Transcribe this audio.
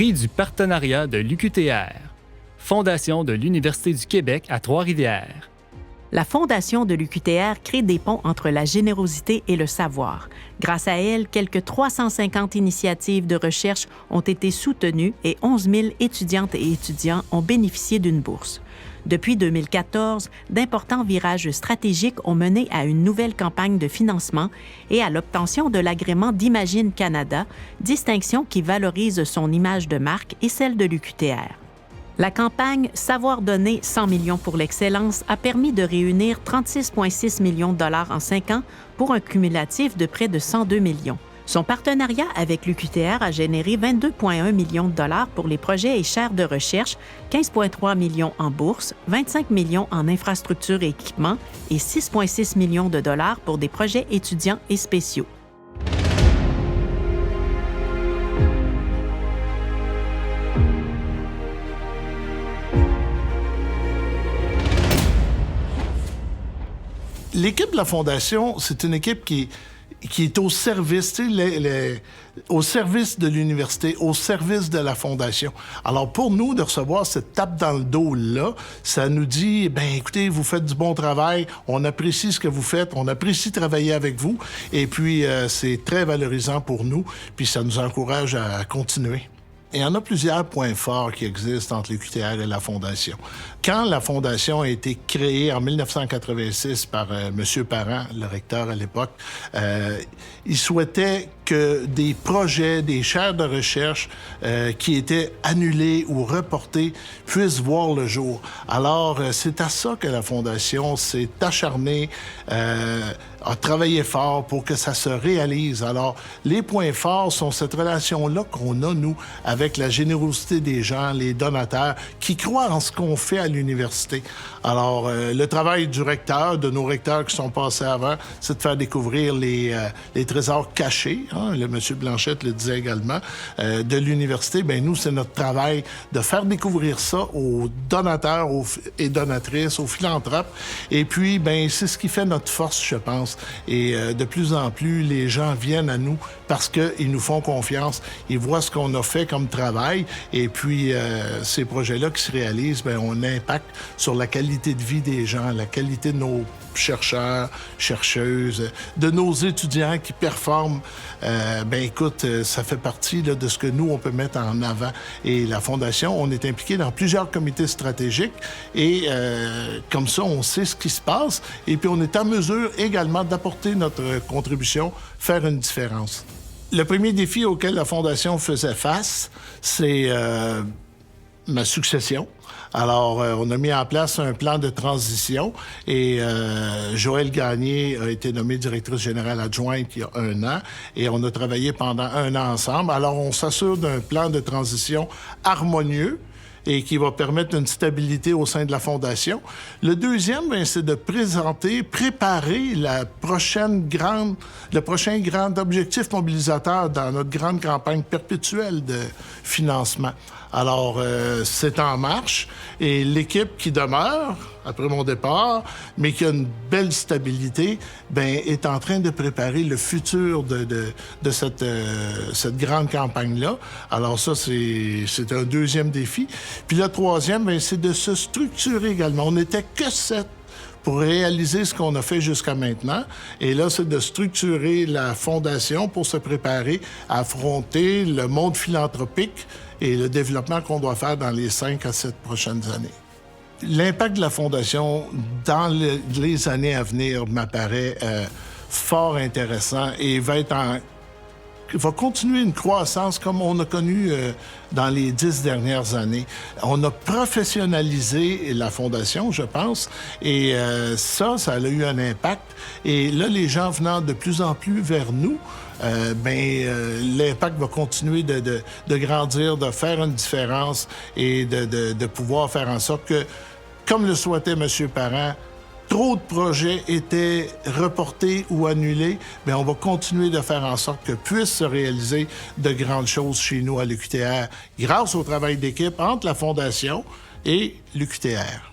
Prix du partenariat de l'UQTR. Fondation de l'Université du Québec à Trois-Rivières. La Fondation de l'UQTR crée des ponts entre la générosité et le savoir. Grâce à elle, quelques 350 initiatives de recherche ont été soutenues et 11 000 étudiantes et étudiants ont bénéficié d'une bourse. Depuis 2014, d'importants virages stratégiques ont mené à une nouvelle campagne de financement et à l'obtention de l'agrément d'Imagine Canada, distinction qui valorise son image de marque et celle de l'UQTR. La campagne Savoir donner 100 millions pour l'excellence a permis de réunir 36,6 millions de dollars en 5 ans pour un cumulatif de près de 102 millions. Son partenariat avec l'UQTR a généré 22,1 millions de dollars pour les projets et chaires de recherche, 15,3 millions en bourse, 25 millions en infrastructures et équipements et 6,6 millions de dollars pour des projets étudiants et spéciaux. L'équipe de la Fondation, c'est une équipe qui est au service, au service de l'université, au service de la Fondation. Alors, pour nous, de recevoir cette tape dans le dos-là, ça nous dit, ben écoutez, vous faites du bon travail, on apprécie ce que vous faites, on apprécie travailler avec vous, et puis c'est très valorisant pour nous, puis ça nous encourage à continuer. Il y en a plusieurs points forts qui existent entre l'UQTR et la Fondation. Quand la Fondation a été créée en 1986 par M. Parent, le recteur à l'époque, il souhaitait que des projets, des chaires de recherche qui étaient annulés ou reportés puissent voir le jour. Alors, c'est à ça que la Fondation s'est acharnée, a travaillé fort pour que ça se réalise. Alors, les points forts sont cette relation-là qu'on a, nous, avec la générosité des gens, les donateurs, qui croient en ce qu'on fait à l'université. Alors, le travail du recteur, de nos recteurs qui sont passés avant, c'est de faire découvrir les trésors cachés, hein, le monsieur Blanchette le disait également, de l'université. Bien, nous, c'est notre travail de faire découvrir ça aux donateurs et donatrices, aux philanthropes. Et puis, bien, c'est ce qui fait notre force, je pense. Et de plus en plus, les gens viennent à nous parce qu'ils nous font confiance. Ils voient ce qu'on a fait comme travail. Et puis, ces projets-là qui se réalisent, bien, ont un impact sur la qualité de vie des gens, la qualité de nos chercheurs, chercheuses, de nos étudiants qui performent. Ben écoute, ça fait partie là, de ce que nous, on peut mettre en avant. Et la Fondation, on est impliqué dans plusieurs comités stratégiques et comme ça, on sait ce qui se passe et puis on est en mesure également d'apporter notre contribution, faire une différence. Le premier défi auquel la Fondation faisait face, c'est ma succession. Alors, on a mis en place un plan de transition et Joëlle Gagné a été nommée directrice générale adjointe il y a 1 an et on a travaillé pendant 1 an ensemble. Alors, on s'assure d'un plan de transition harmonieux et qui va permettre une stabilité au sein de la Fondation. Le deuxième, bien, c'est de préparer le prochain grand objectif mobilisateur dans notre grande campagne perpétuelle de financement. Alors, c'est en marche et l'équipe qui demeure après mon départ, mais qui a une belle stabilité, bien, est en train de préparer le futur de cette grande campagne-là. Alors ça, c'est un deuxième défi. Puis le troisième, bien, c'est de se structurer également. On n'était que 7 pour réaliser ce qu'on a fait jusqu'à maintenant. Et là, c'est de structurer la Fondation pour se préparer à affronter le monde philanthropique et le développement qu'on doit faire dans les 5 à 7 prochaines années. L'impact de la Fondation dans les années à venir m'apparaît fort intéressant et va continuer une croissance comme on a connu dans les 10 dernières années. On a professionnalisé la Fondation, je pense, et ça a eu un impact. Et là, les gens venant de plus en plus vers nous, l'impact va continuer de grandir, de faire une différence et de pouvoir faire en sorte que, comme le souhaitait M. Parent, trop de projets étaient reportés ou annulés, bien, on va continuer de faire en sorte que puissent se réaliser de grandes choses chez nous à l'UQTR grâce au travail d'équipe entre la Fondation et l'UQTR.